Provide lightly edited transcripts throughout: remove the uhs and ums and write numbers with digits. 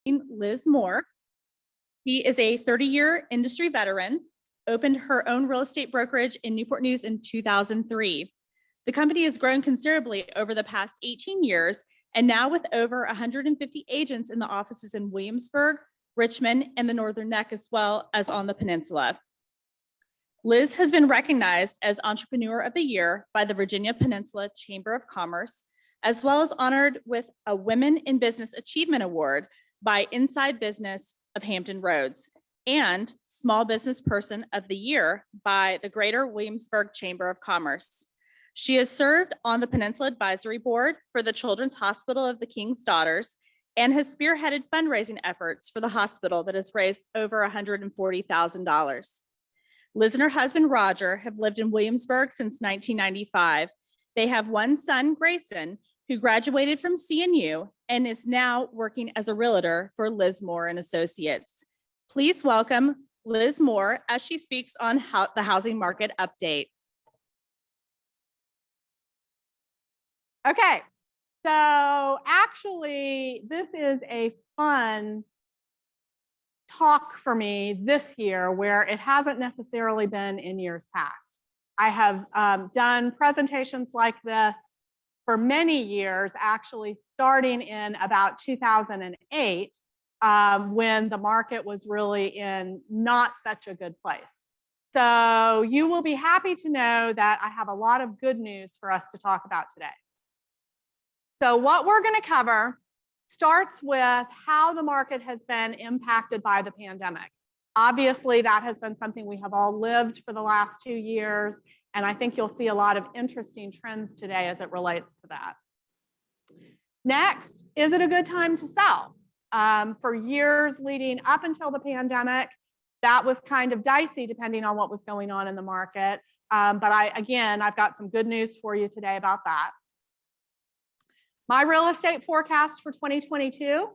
Liz Moore. He is a 30-year industry veteran, opened her own real estate brokerage in Newport News in 2003. The company has grown considerably over the past 18 years, and now with over 150 agents in the offices in Williamsburg, Richmond, and the Northern Neck, as well as on the peninsula. Liz has been recognized as Entrepreneur of the Year by the Virginia Peninsula Chamber of Commerce, as well as honored with a Women in Business Achievement Award by Inside Business of Hampton Roads and Small Business Person of the Year by the Greater Williamsburg Chamber of Commerce. She has served on the Peninsula Advisory Board for the Children's Hospital of the King's Daughters and has spearheaded fundraising efforts for the hospital that has raised over $140,000. Liz and her husband, Roger, have lived in Williamsburg since 1995. They have one son, Grayson, who graduated from CNU and is now working as a realtor for Liz Moore and Associates. Please welcome Liz Moore as she speaks on the housing market update. Okay, so actually, this is a fun talk for me this year where it hasn't necessarily been in years past. I have done presentations like this for many years, actually starting in about 2008, when the market was really in not such a good place. So you will be happy to know that I have a lot of good news for us to talk about today. So what we're going to cover starts with how the market has been impacted by the pandemic. Obviously, that has been something we have all lived for the last 2 years, and I think you'll see a lot of interesting trends today as it relates to that. Next, is it a good time to sell? For years leading up until the pandemic, that was kind of dicey depending on what was going on in the market. But I've got some good news for you today about that. My real estate forecast for 2022,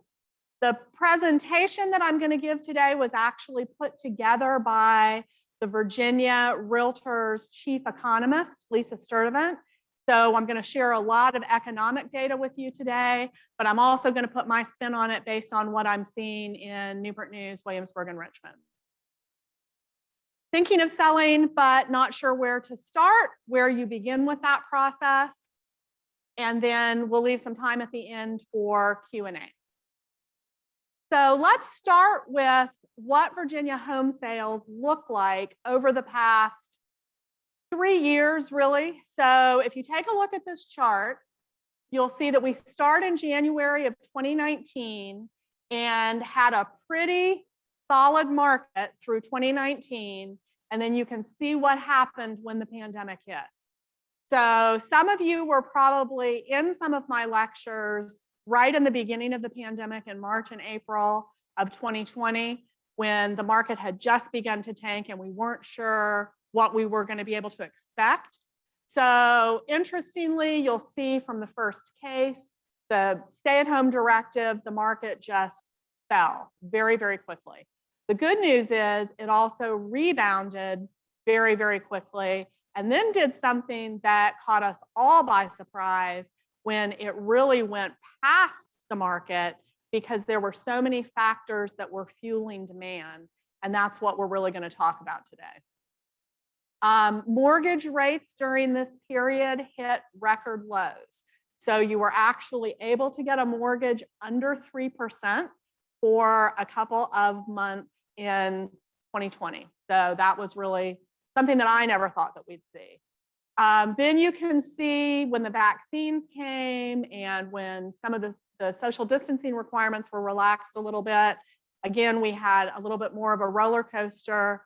the presentation that I'm going to give today was actually put together by the Virginia Realtors Chief Economist, Lisa Sturdivant. So I'm going to share a lot of economic data with you today, but I'm also going to put my spin on it based on what I'm seeing in Newport News, Williamsburg, and Richmond. Thinking of selling, but not sure where to start, where you begin with that process. And then we'll leave some time at the end for Q&A. So let's start with what Virginia home sales look like over the past 3 years, really. So if you take a look at this chart, you'll see that we start in January of 2019 and had a pretty solid market through 2019. And then you can see what happened when the pandemic hit. So some of you were probably in some of my lectures right in the beginning of the pandemic in March and April of 2020, when the market had just begun to tank and we weren't sure what we were going to be able to expect. So interestingly, you'll see from the first case, the stay-at-home directive, the market just fell very, very quickly. The good news is it also rebounded very, very quickly, and then did something that caught us all by surprise when it really went past the market, because there were so many factors that were fueling demand. And that's what we're really going to talk about today. Mortgage rates during this period hit record lows. So you were actually able to get a mortgage under 3% for a couple of months in 2020. So that was really something that I never thought that we'd see. Then you can see when the vaccines came and when some of the social distancing requirements were relaxed a little bit, again, we had a little bit more of a roller coaster.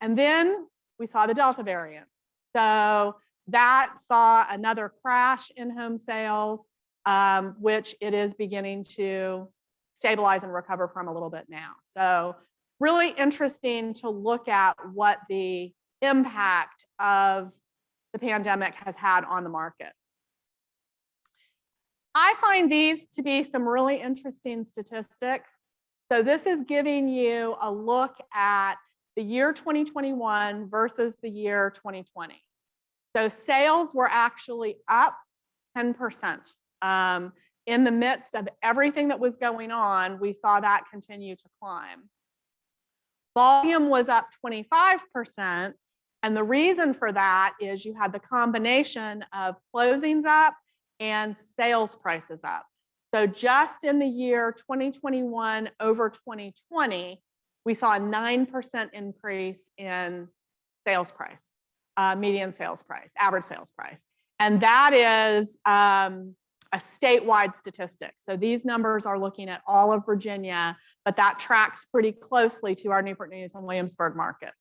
And then we saw the Delta variant. So that saw another crash in home sales, which it is beginning to stabilize and recover from a little bit now. So really interesting to look at what the impact of the pandemic has had on the market. I find these to be some really interesting statistics. So this is giving you a look at the year 2021 versus the year 2020. So sales were actually up 10%. in the midst of everything that was going on, we saw that continue to climb. Volume was up 25%. And the reason for that is you had the combination of closings up and sales prices up. So just in the year 2021 over 2020, we saw a 9% increase in sales price, median sales price, average sales price. And that is a statewide statistic. So these numbers are looking at all of Virginia, but that tracks pretty closely to our Newport News and Williamsburg markets.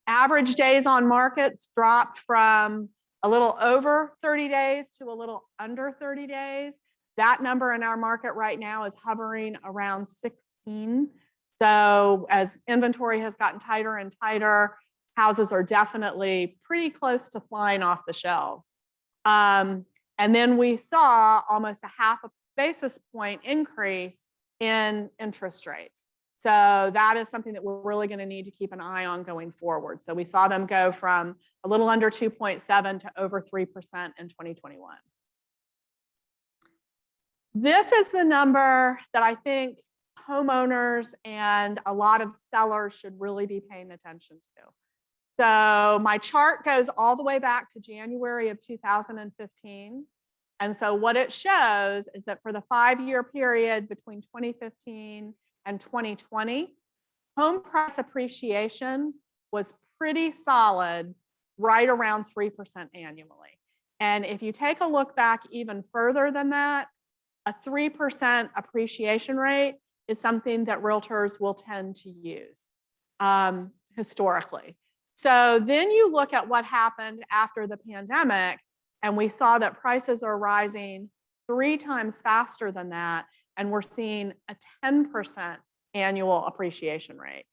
Average days on markets dropped from a little over 30 days to a little under 30 days. That number in our market right now is hovering around 16. So as inventory has gotten tighter and tighter, houses are definitely pretty close to flying off the shelves. And then we saw almost a half a basis point increase in interest rates. So that is something that we're really going to need to keep an eye on going forward. So we saw them go from a little under 2.7 to over 3% in 2021. This is the number that I think homeowners and a lot of sellers should really be paying attention to. So my chart goes all the way back to January of 2015. And so what it shows is that for the 5-year period between 2015 and 2020, home price appreciation was pretty solid, right around 3% annually. And if you take a look back even further than that, a 3% appreciation rate is something that realtors will tend to use historically. So then you look at what happened after the pandemic, and we saw that prices are rising 3 times faster than that, and we're seeing a 10% annual appreciation rate.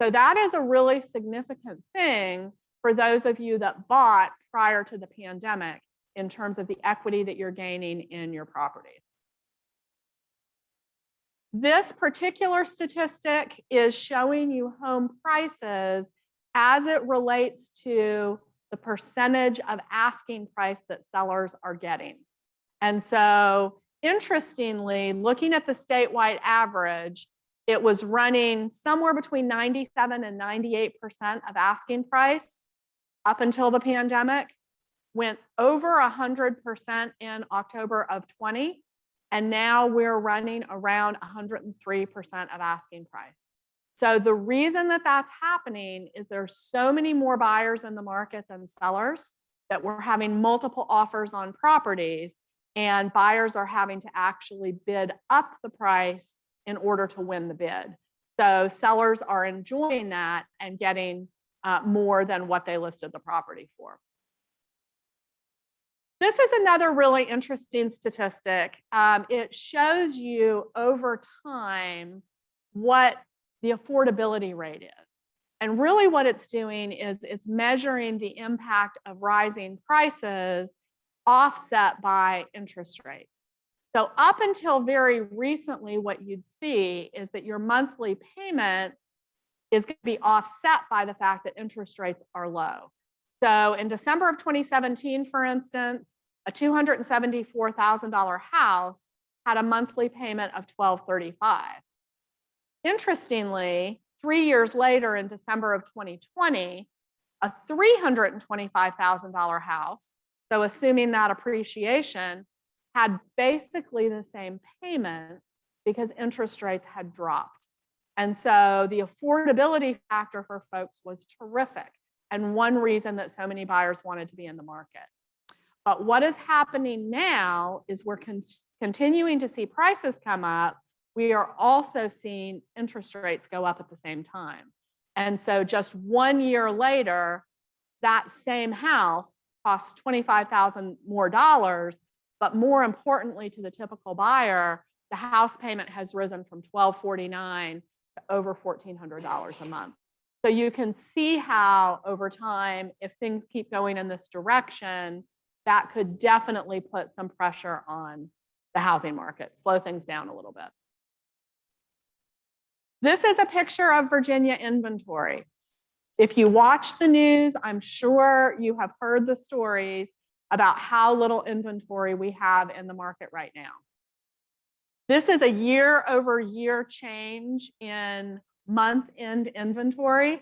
So that is a really significant thing for those of you that bought prior to the pandemic in terms of the equity that you're gaining in your property. This particular statistic is showing you home prices as it relates to the percentage of asking price that sellers are getting. And so interestingly, looking at the statewide average, it was running somewhere between 97 and 98% of asking price up until the pandemic, went over 100% in October of 20, and now we're running around 103% of asking price. So the reason that that's happening is there's so many more buyers in the market than sellers that we're having multiple offers on properties, and buyers are having to actually bid up the price in order to win the bid. So sellers are enjoying that and getting more than what they listed the property for. This is another really interesting statistic. It shows you over time what the affordability rate is. And really what it's doing is it's measuring the impact of rising prices offset by interest rates. So up until very recently, what you'd see is that your monthly payment is going to be offset by the fact that interest rates are low. So in December of 2017, for instance, a $274,000 house had a monthly payment of $1,235. Interestingly, 3 years later in December of 2020, a $325,000 house, so assuming that appreciation, had basically the same payment because interest rates had dropped. And so the affordability factor for folks was terrific, and one reason that so many buyers wanted to be in the market. But what is happening now is we're continuing to see prices come up. We are also seeing interest rates go up at the same time. And so just 1 year later, that same house costs $25,000 more dollars, but more importantly to the typical buyer, the house payment has risen from $1,249 to over $1,400 a month. So you can see how over time, if things keep going in this direction, that could definitely put some pressure on the housing market, slow things down a little bit. This is a picture of Virginia inventory. If you watch the news, I'm sure you have heard the stories about how little inventory we have in the market right now. This is a year-over-year change in month-end inventory,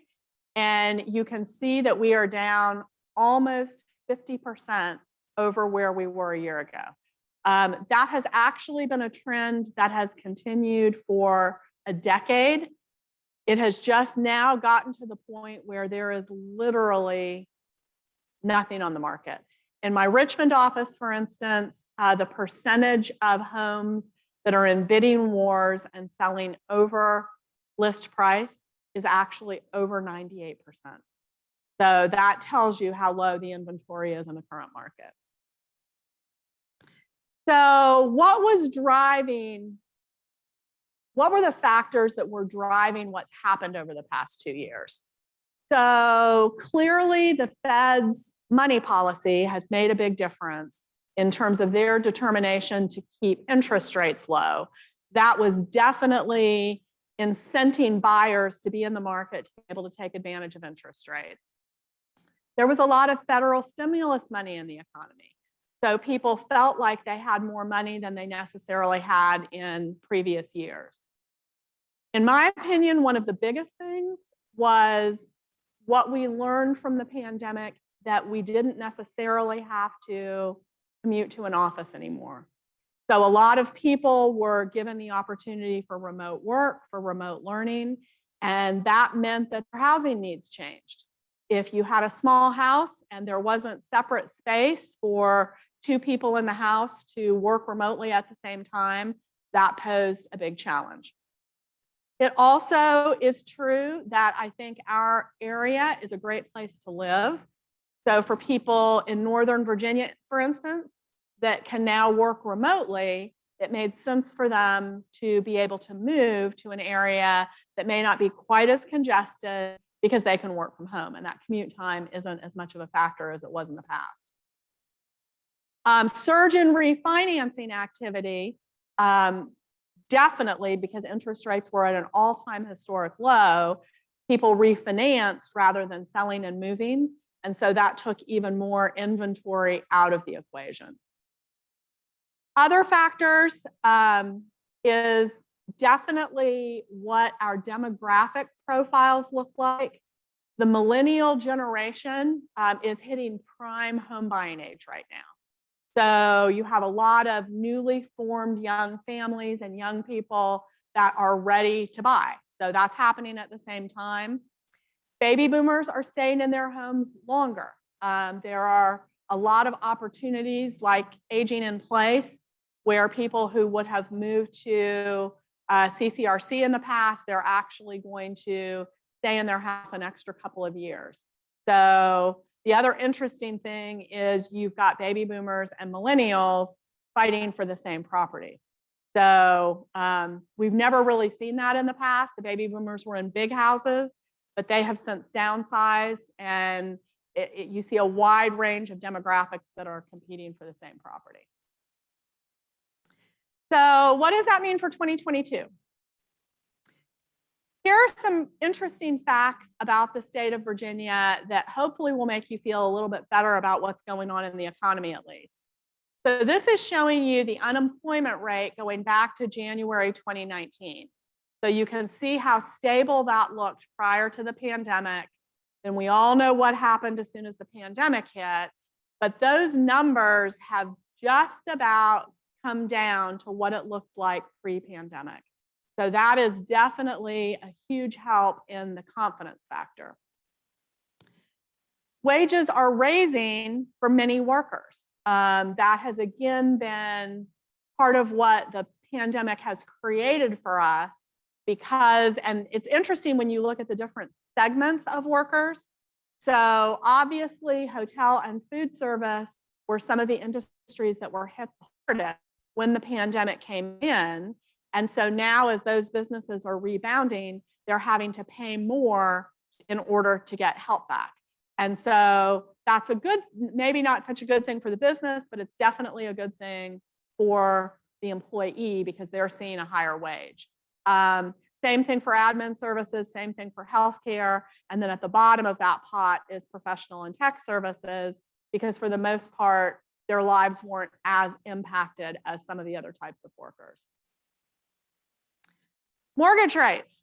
and you can see that we are down almost 50% over where we were a year ago. That has actually been a trend that has continued for a decade. It has just now gotten to the point where there is literally nothing on the market. In my Richmond office, for instance, the percentage of homes that are in bidding wars and selling over list price is actually over 98%. So that tells you how low the inventory is in the current market. So what were the factors that were driving what's happened over the past 2 years? So clearly the Fed's money policy has made a big difference in terms of their determination to keep interest rates low. That was definitely incenting buyers to be in the market to be able to take advantage of interest rates. There was a lot of federal stimulus money in the economy. So people felt like they had more money than they necessarily had in previous years. In my opinion, one of the biggest things was what we learned from the pandemic, that we didn't necessarily have to commute to an office anymore. So a lot of people were given the opportunity for remote work, for remote learning, and that meant that their housing needs changed. If you had a small house and there wasn't separate space for 2 people in the house to work remotely at the same time, that posed a big challenge. It also is true that I think our area is a great place to live. So for people in Northern Virginia, for instance, that can now work remotely, it made sense for them to be able to move to an area that may not be quite as congested because they can work from home, and that commute time isn't as much of a factor as it was in the past. Surge in refinancing activity, definitely because interest rates were at an all-time historic low, people refinanced rather than selling and moving, and so that took even more inventory out of the equation. Other factors is definitely what our demographic profiles look like. The millennial generation is hitting prime home buying age right now. So you have a lot of newly formed young families and young people that are ready to buy. So that's happening at the same time. Baby boomers are staying in their homes longer. There are a lot of opportunities like aging in place where people who would have moved to CCRC in the past, they're actually going to stay in their house an extra couple of years. So the other interesting thing is you've got baby boomers and millennials fighting for the same property. So we've never really seen that in the past. The baby boomers were in big houses, but they have since downsized, and you see a wide range of demographics that are competing for the same property. So what does that mean for 2022? Here are some interesting facts about the state of Virginia that hopefully will make you feel a little bit better about what's going on in the economy, at least. So this is showing you the unemployment rate going back to January 2019. So you can see how stable that looked prior to the pandemic. And we all know what happened as soon as the pandemic hit. But those numbers have just about come down to what it looked like pre-pandemic. So that is definitely a huge help in the confidence factor. Wages are raising for many workers. That has again been part of what the pandemic has created for us because, and it's interesting when you look at the different segments of workers. So obviously hotel and food service were some of the industries that were hit hardest when the pandemic came in. And so now as those businesses are rebounding, they're having to pay more in order to get help back. And so that's a good, maybe not such a good thing for the business, but it's definitely a good thing for the employee because they're seeing a higher wage. Same thing for admin services, same thing for healthcare. And then at the bottom of that pot is professional and tech services because for the most part, their lives weren't as impacted as some of the other types of workers. Mortgage rates.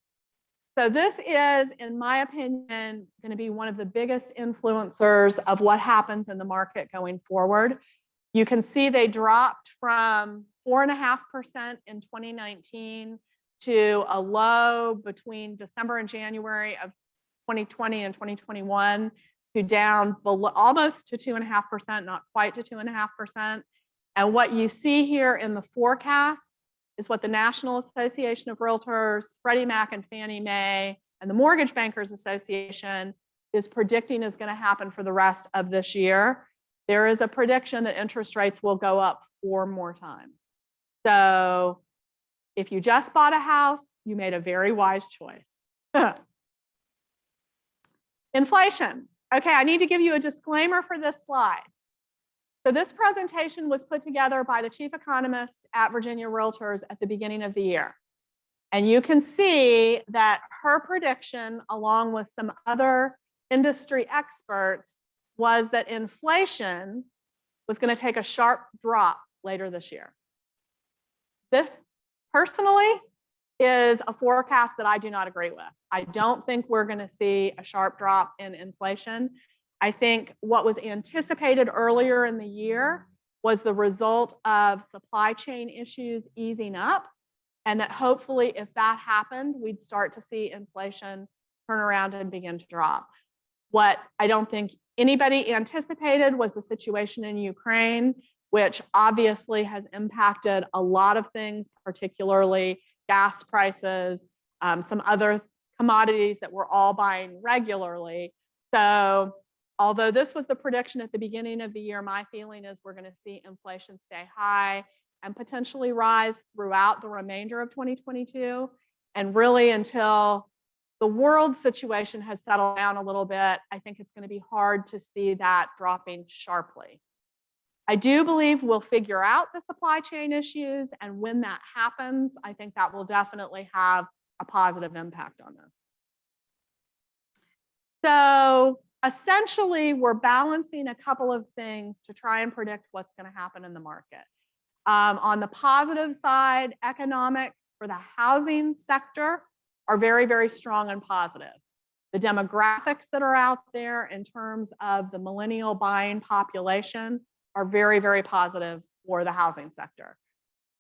So this is, in my opinion, going to be one of the biggest influencers of what happens in the market going forward. You can see they dropped from 4.5% in 2019 to a low between December and January of 2020 and 2021 to down below, almost to 2.5%, not quite to 2.5%. And what you see here in the forecast is what the National Association of Realtors, Freddie Mac and Fannie Mae, and the Mortgage Bankers Association is predicting is going to happen for the rest of this year. There is a prediction that interest rates will go up 4 more times. So if you just bought a house, you made a very wise choice. Inflation. Okay, I need to give you a disclaimer for this slide. So this presentation was put together by the chief economist at Virginia Realtors at the beginning of the year. And you can see that her prediction, along with some other industry experts, was that inflation was going to take a sharp drop later this year. This personally is a forecast that I do not agree with. I don't think we're going to see a sharp drop in inflation. I think what was anticipated earlier in the year was the result of supply chain issues easing up, and that hopefully if that happened, we'd start to see inflation turn around and begin to drop. What I don't think anybody anticipated was the situation in Ukraine, which obviously has impacted a lot of things, particularly gas prices, some other commodities that we're all buying regularly. So although this was the prediction at the beginning of the year, my feeling is we're going to see inflation stay high and potentially rise throughout the remainder of 2022. And really until the world situation has settled down a little bit, I think it's going to be hard to see that dropping sharply. I do believe we'll figure out the supply chain issues, and when that happens, I think that will definitely have a positive impact on this. So essentially, we're balancing a couple of things to try and predict what's going to happen in the market. On the positive side, economics for the housing sector are very, very strong and positive. The demographics that are out there in terms of the millennial buying population are very, very positive for the housing sector.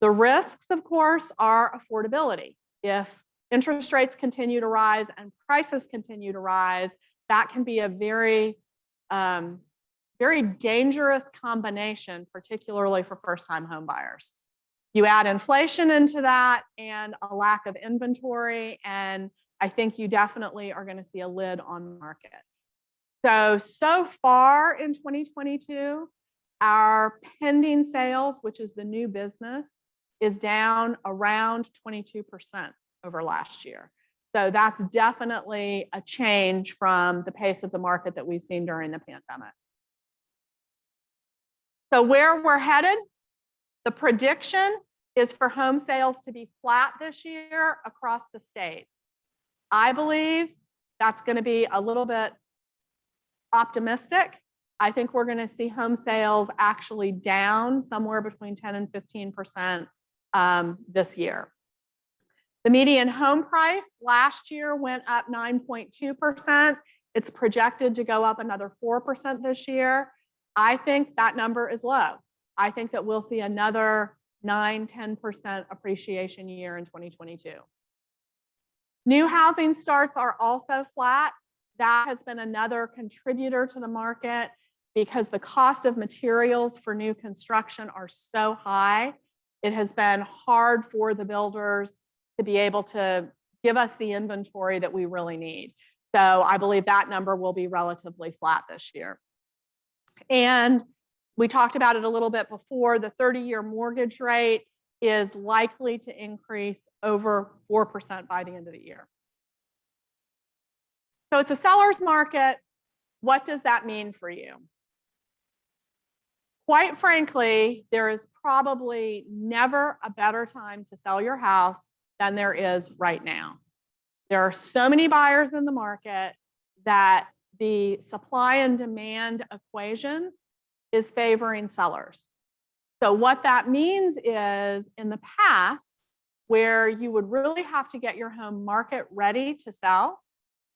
The risks, of course, are affordability. If interest rates continue to rise and prices continue to rise, that can be a very, very dangerous combination, particularly for first-time home buyers. You add inflation into that and a lack of inventory, and I think you definitely are going to see a lid on the market. So far in 2022, our pending sales, which is the new business, is down around 22% over last year. So that's definitely a change from the pace of the market that we've seen during the pandemic. So where we're headed, the prediction is for home sales to be flat this year across the state. I believe that's going to be a little bit optimistic. I think we're going to see home sales actually down somewhere between 10 and 15% this year. The median home price last year went up 9.2%. It's projected to go up another 4% this year. I think that number is low. I think that we'll see another 9–10% appreciation year in 2022. New housing starts are also flat. That has been another contributor to the market because the cost of materials for new construction are so high. It has been hard for the builders to be able to give us the inventory that we really need. So I believe that number will be relatively flat this year. And we talked about it a little bit before, the 30-year mortgage rate is likely to increase over 4% by the end of the year. So it's a seller's market. What does that mean for you? Quite frankly, there is probably never a better time to sell your house than there is right now. There are so many buyers in the market that the supply and demand equation is favoring sellers. So what that means is in the past, where you would really have to get your home market ready to sell,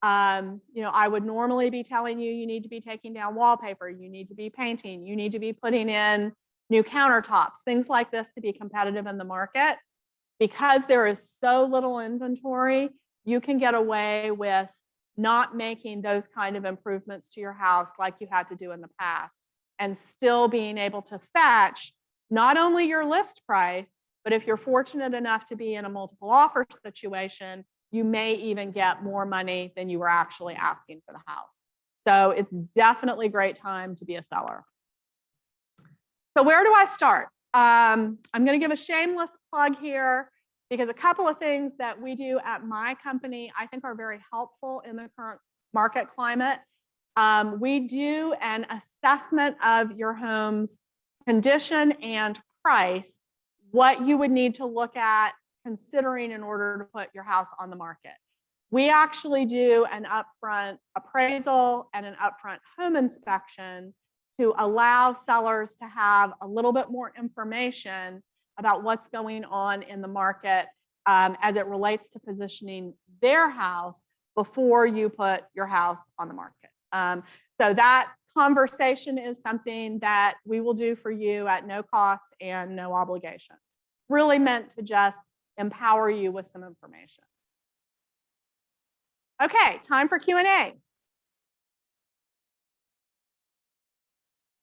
I would normally be telling you, you need to be taking down wallpaper, you need to be painting, you need to be putting in new countertops, things like this to be competitive in the market. Because there is so little inventory, you can get away with not making those kind of improvements to your house like you had to do in the past, and still being able to fetch not only your list price, but if you're fortunate enough to be in a multiple offer situation, you may even get more money than you were actually asking for the house. So it's definitely a great time to be a seller. So where do I start? I'm going to give a shameless plug here because a couple of things that we do at my company I think are very helpful in the current market climate. We do an assessment of your home's condition and price, what you would need to look at considering in order to put your house on the market. We actually do an upfront appraisal and an upfront home inspection to allow sellers to have a little bit more information about what's going on in the market as it relates to positioning their house before you put your house on the market. So that conversation is something that we will do for you at no cost and no obligation. Really meant to just empower you with some information. Okay, time for Q&A.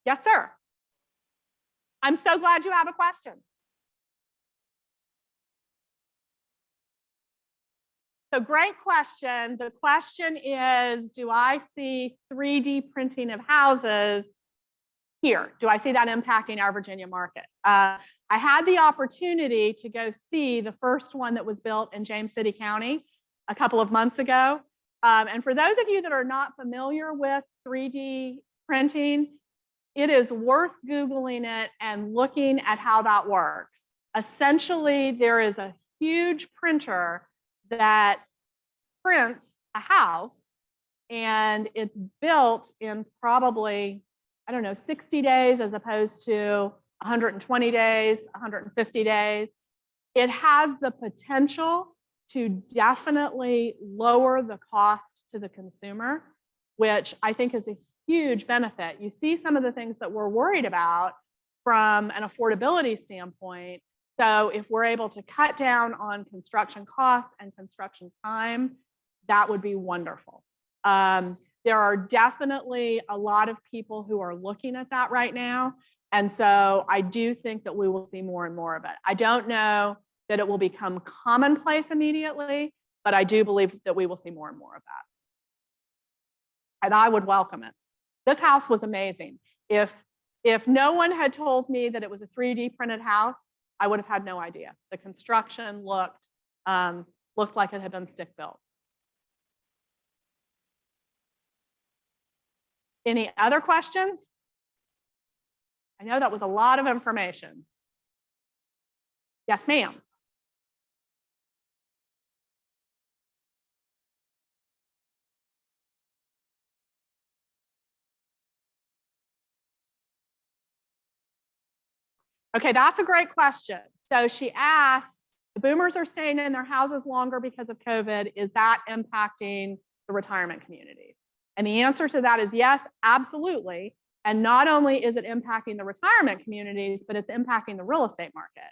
Yes, sir. I'm so glad you have a question. So great question. The question is, do I see 3D printing of houses here? Do I see that impacting our Virginia market? I had the opportunity to go see the first one that was built in James City County a couple of months ago. And for those of you that are not familiar with 3D printing, it is worth Googling it and looking at how that works. Essentially, there is a huge printer that prints a house, and it's built in probably, 60 days as opposed to 120 days, 150 days. It has the potential to definitely lower the cost to the consumer, which I think is a huge benefit. You see some of the things that we're worried about from an affordability standpoint. So if we're able to cut down on construction costs and construction time, that would be wonderful. There are definitely a lot of people who are looking at that right now. And so I do think that we will see more and more of it. I don't know that it will become commonplace immediately, but I do believe that we will see more and more of that. And I would welcome it. This house was amazing. If no one had told me that it was a 3D printed house, I would have had no idea. The construction looked like it had been stick built. Any other questions? I know that was a lot of information. Yes, ma'am. Okay, that's a great question. So she asked, the boomers are staying in their houses longer because of COVID. Is that impacting the retirement communities? And the answer to that is yes, absolutely. And not only is it impacting the retirement communities, but it's impacting the real estate market.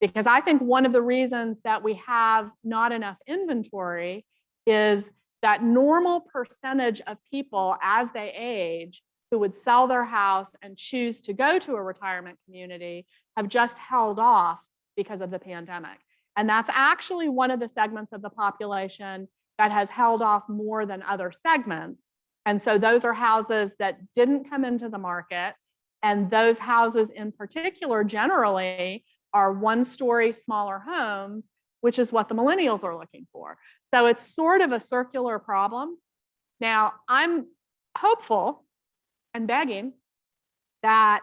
Because I think one of the reasons that we have not enough inventory is that normal percentage of people as they age who would sell their house and choose to go to a retirement community have just held off because of the pandemic. And that's actually one of the segments of the population that has held off more than other segments. And so those are houses that didn't come into the market. And those houses in particular generally are one-story smaller homes, which is what the millennials are looking for. So it's sort of a circular problem. Now, I'm hopeful and begging that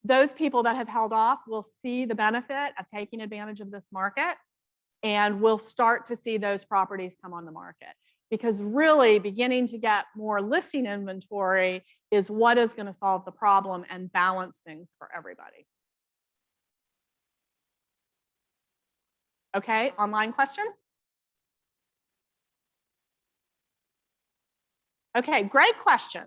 those people that have held off will see the benefit of taking advantage of this market, and we'll start to see those properties come on the market. because really beginning to get more listing inventory is what is going to solve the problem and balance things for everybody. Okay, online question? Okay, great question.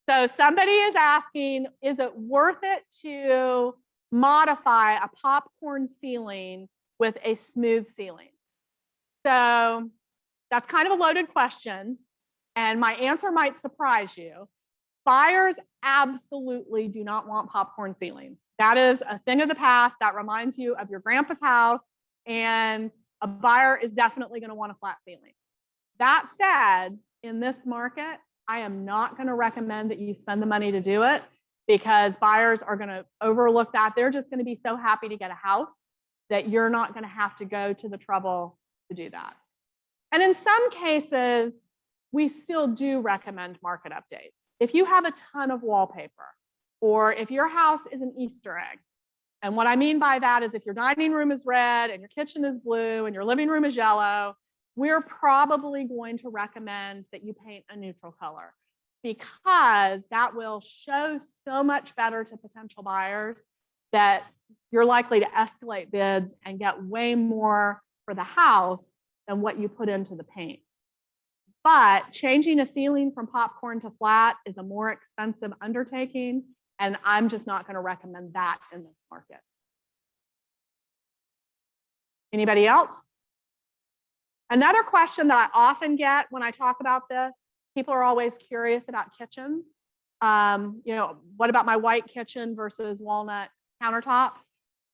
So somebody is asking, is it worth it to modify a popcorn ceiling with a smooth ceiling? So that's kind of a loaded question, and my answer might surprise you. Buyers absolutely do not want popcorn ceilings. That is a thing of the past that reminds you of your grandpa's house, and a buyer is definitely going to want a flat ceiling. That said, in this market, I am not going to recommend that you spend the money to do it because buyers are going to overlook that. They're just going to be so happy to get a house that you're not going to have to go to the trouble to do that. And in some cases, we still do recommend market updates. If you have a ton of wallpaper, or if your house is an Easter egg, and what I mean by that is if your dining room is red and your kitchen is blue and your living room is yellow, we're probably going to recommend that you paint a neutral color because that will show so much better to potential buyers that you're likely to escalate bids and get way more for the house than what you put into the paint. But changing a ceiling from popcorn to flat is a more expensive undertaking, and I'm just not going to recommend that in this market. Anybody else? Another question that I often get when I talk about this, people are always curious about kitchens. You know, what about my white kitchen versus walnut countertop?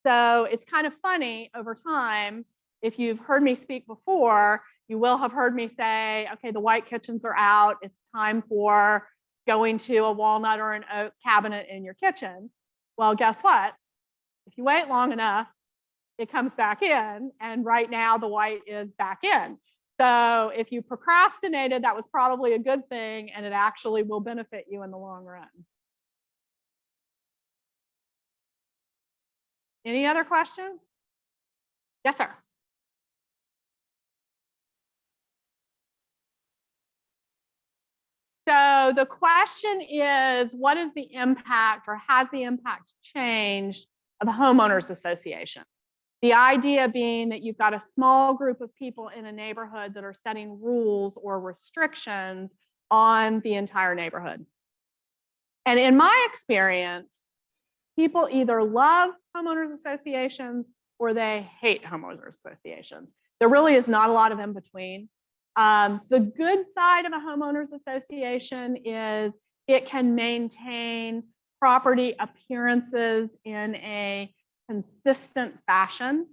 So it's kind of funny over time. If you've heard me speak before, you will have heard me say, okay, the white kitchens are out. It's time for going to a walnut or an oak cabinet in your kitchen. Well, guess what? If you wait long enough, it comes back in. And right now the white is back in. So if you procrastinated, that was probably a good thing, and it actually will benefit you in the long run. Any other questions? Yes, sir. So the question is, what is the impact, or has the impact changed, of a homeowners association? The idea being that you've got a small group of people in a neighborhood that are setting rules or restrictions on the entire neighborhood. And in my experience, people either love homeowners associations or they hate homeowners associations. There really is not a lot of in between. The good side of a homeowners association is it can maintain property appearances in a consistent fashion.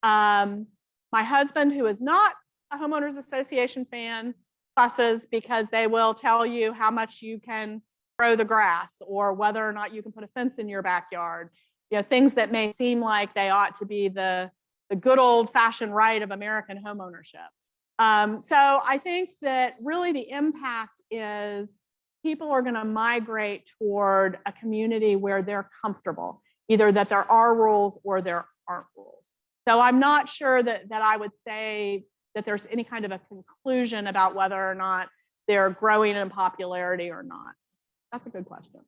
My husband, who is not a homeowners association fan, fusses because they will tell you how much you can grow the grass or whether or not you can put a fence in your backyard. You know, things that may seem like they ought to be the good old-fashioned right of American homeownership. So I think that really the impact is people are going to migrate toward a community where they're comfortable, either that there are rules or there aren't rules. So I'm not sure that I would say that there's any kind of a conclusion about whether or not they're growing in popularity or not. That's a good question.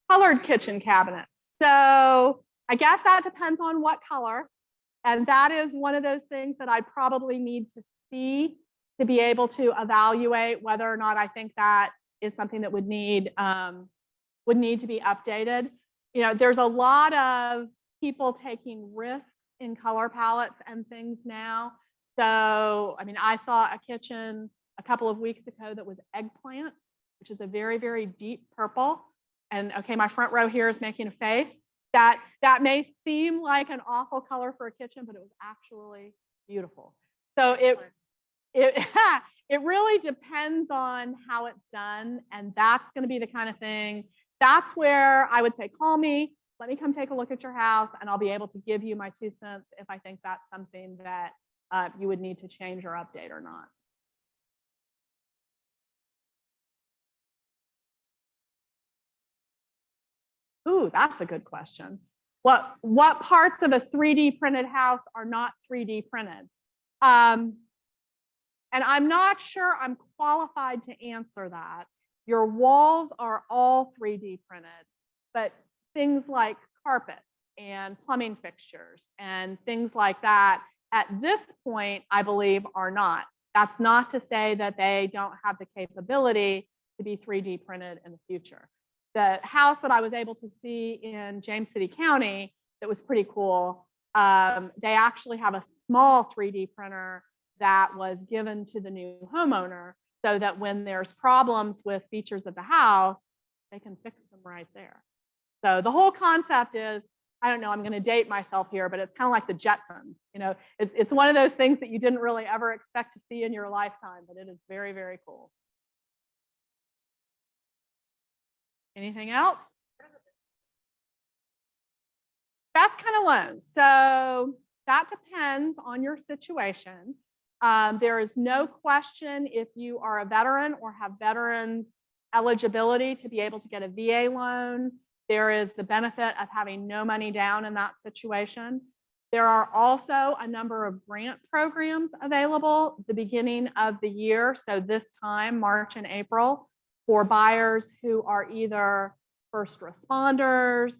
Colored kitchen cabinets. So I guess that depends on what color. And that is one of those things that I probably need to see to be able to evaluate whether or not I think that is something that would need to be updated. You know, there's a lot of people taking risks in color palettes and things now. So, I mean, I saw a kitchen a couple of weeks ago that was eggplant, which is a very, very deep purple. And okay, my front row here is making a face. That may seem like an awful color for a kitchen, but it was actually beautiful. So it really depends on how it's done. And that's going to be the kind of thing, that's where I would say, call me, let me come take a look at your house, and I'll be able to give you my 2 cents if I think that's something that you would need to change or update or not. Ooh, that's a good question. What parts of a 3D printed house are not 3D printed? And I'm not sure I'm qualified to answer that. Your walls are all 3D printed, but things like carpet and plumbing fixtures and things like that, at this point, I believe are not. That's not to say that they don't have the capability to be 3D printed in the future. The house that I was able to see in James City County that was pretty cool, they actually have a small 3D printer that was given to the new homeowner so that when there's problems with features of the house, they can fix them right there. So the whole concept is, I don't know, I'm going to date myself here, but it's kind of like the Jetsons. You know, it's one of those things that you didn't really ever expect to see in your lifetime, but it is very, very cool. Anything else? Best kind of loans. So that depends on your situation. There is no question if you are a veteran or have veteran eligibility to be able to get a VA loan. There is the benefit of having no money down in that situation. There are also a number of grant programs available at the beginning of the year. So this time, March and April, for buyers who are either first responders,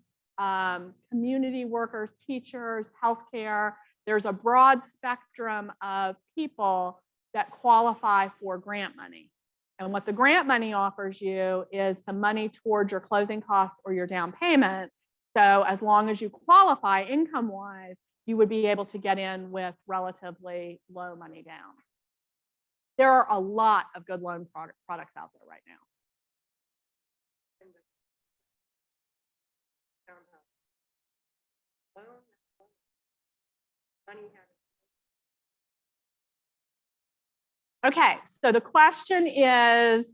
community workers, teachers, healthcare. There's a broad spectrum of people that qualify for grant money. And what the grant money offers you is some money towards your closing costs or your down payment. So as long as you qualify income-wise, you would be able to get in with relatively low money down. There are a lot of good loan products out there right now. Okay, so the question is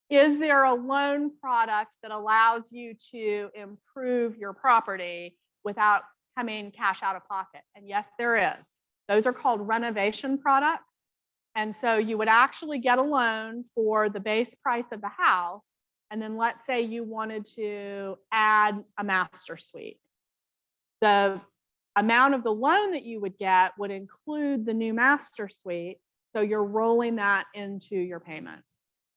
there a loan product that allows you to improve your property without coming cash out of pocket? And yes, there is. Those are called renovation products. And so you would actually get a loan for the base price of the house. And then let's say you wanted to add a master suite. The amount of the loan that you would get would include the new master suite. So you're rolling that into your payment.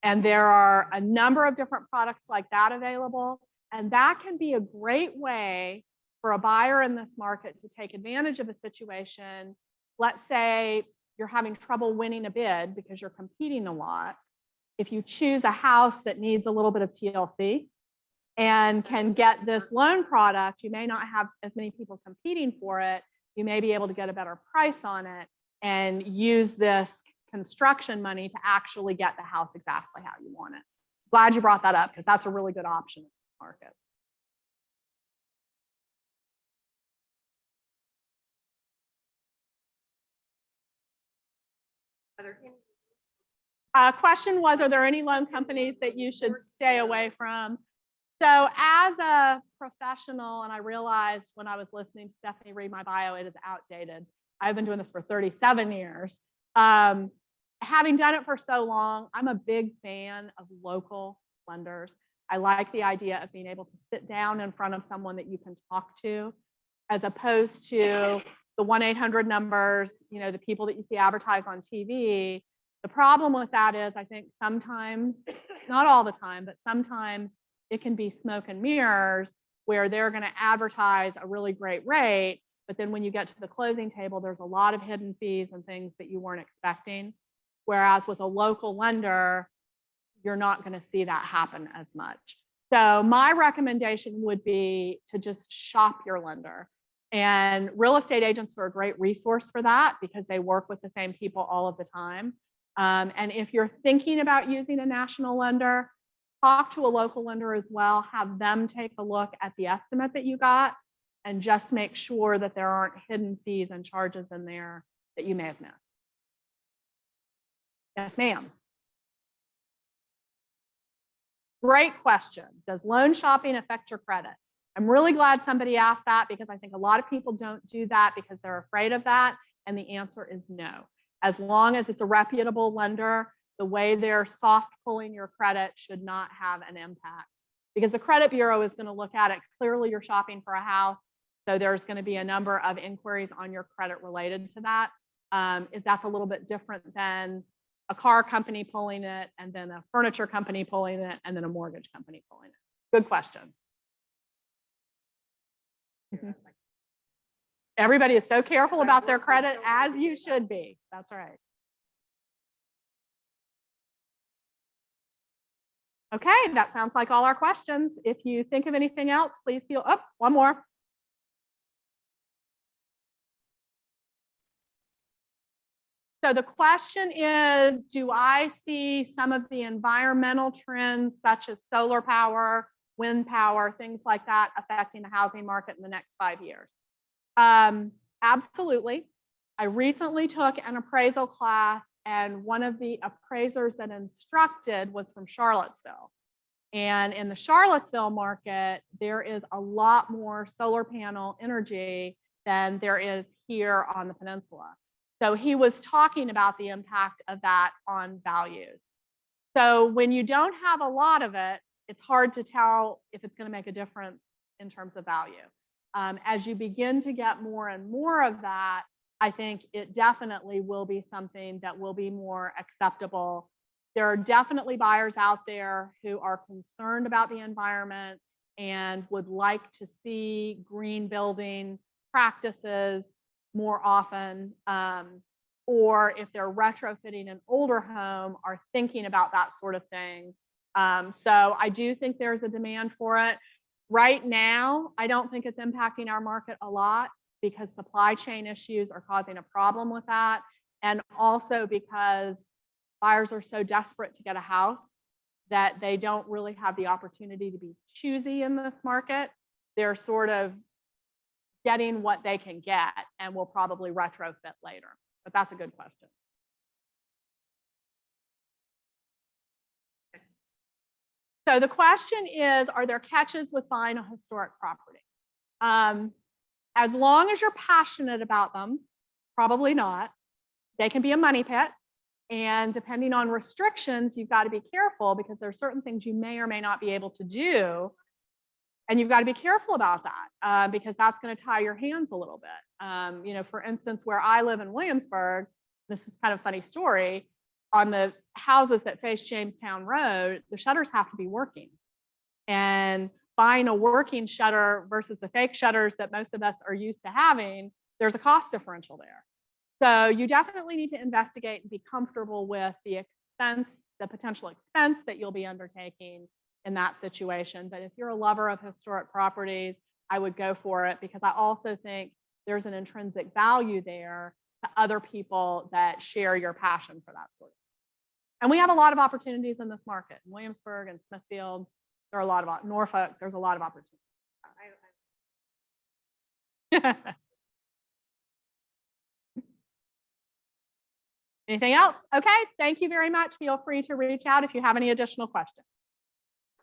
And there are a number of different products like that available. And that can be a great way for a buyer in this market to take advantage of a situation. Let's say you're having trouble winning a bid because you're competing a lot. If you choose a house that needs a little bit of TLC and can get this loan product, you may not have as many people competing for it. You may be able to get a better price on it and use this construction money to actually get the house exactly how you want it. Glad you brought that up because that's a really good option in the market. Question was, are there any loan companies that you should stay away from? So as a professional, and I realized when I was listening to Stephanie read my bio, it is outdated. I've been doing this for 37 years. Having done it for so long, I'm a big fan of local lenders. I like the idea of being able to sit down in front of someone that you can talk to, as opposed to the 1-800 numbers, you know, the people that you see advertised on TV. The problem with that is I think sometimes, not all the time, but sometimes it can be smoke and mirrors where they're going to advertise a really great rate, but then when you get to the closing table, there's a lot of hidden fees and things that you weren't expecting. Whereas with a local lender, you're not going to see that happen as much. So my recommendation would be to just shop your lender. And real estate agents are a great resource for that because they work with the same people all of the time. And if you're thinking about using a national lender, talk to a local lender as well, have them take a look at the estimate that you got and just make sure that there aren't hidden fees and charges in there that you may have missed. Yes, ma'am. Great question. Does loan shopping affect your credit? I'm really glad somebody asked that because I think a lot of people don't do that because they're afraid of that. And the answer is no. As long as it's a reputable lender, the way they're soft pulling your credit should not have an impact because the credit bureau is going to look at it. Clearly, you're shopping for a house. So there's going to be a number of inquiries on your credit related to that. That's a little bit different than a car company pulling it, and then a furniture company pulling it, and then a mortgage company pulling it. Good question. Everybody is so careful about their credit, as you should be. That's right. Okay, that sounds like all our questions. If you think of anything else, please feel, oh, one more. So the question is, do I see some of the environmental trends such as solar power, wind power, things like that affecting the housing market in the next 5 years? Absolutely. I recently took an appraisal class, and one of the appraisers that instructed was from Charlottesville. And in the Charlottesville market, there is a lot more solar panel energy than there is here on the peninsula. So he was talking about the impact of that on values. So when you don't have a lot of it, it's hard to tell if it's going to make a difference in terms of value. As you begin to get more and more of that, I think it definitely will be something that will be more acceptable. There are definitely buyers out there who are concerned about the environment and would like to see green building practices more often, or if they're retrofitting an older home, are thinking about that sort of thing. So I do think there's a demand for it. Right now, I don't think it's impacting our market a lot because supply chain issues are causing a problem with that. And also because buyers are so desperate to get a house that they don't really have the opportunity to be choosy in this market. They're sort of getting what they can get and will probably retrofit later. But that's a good question. So the question is, are there catches with buying a historic property? As long as you're passionate about them, probably not. They can be a money pit. And depending on restrictions, you've got to be careful because there are certain things you may or may not be able to do. And you've got to be careful about that because that's going to tie your hands a little bit. You know, for instance, where I live in Williamsburg, this is kind of a funny story. On the houses that face Jamestown Road, the shutters have to be working. And buying a working shutter versus the fake shutters that most of us are used to having, there's a cost differential there. So you definitely need to investigate and be comfortable with the expense, the potential expense that you'll be undertaking in that situation. But if you're a lover of historic properties, I would go for it because I also think there's an intrinsic value there to other people that share your passion for that sort of thing. And we have a lot of opportunities in this market. In Williamsburg and Smithfield, there are a lot of, Norfolk, there's a lot of opportunities. Anything else? Okay, thank you very much. Feel free to reach out if you have any additional questions.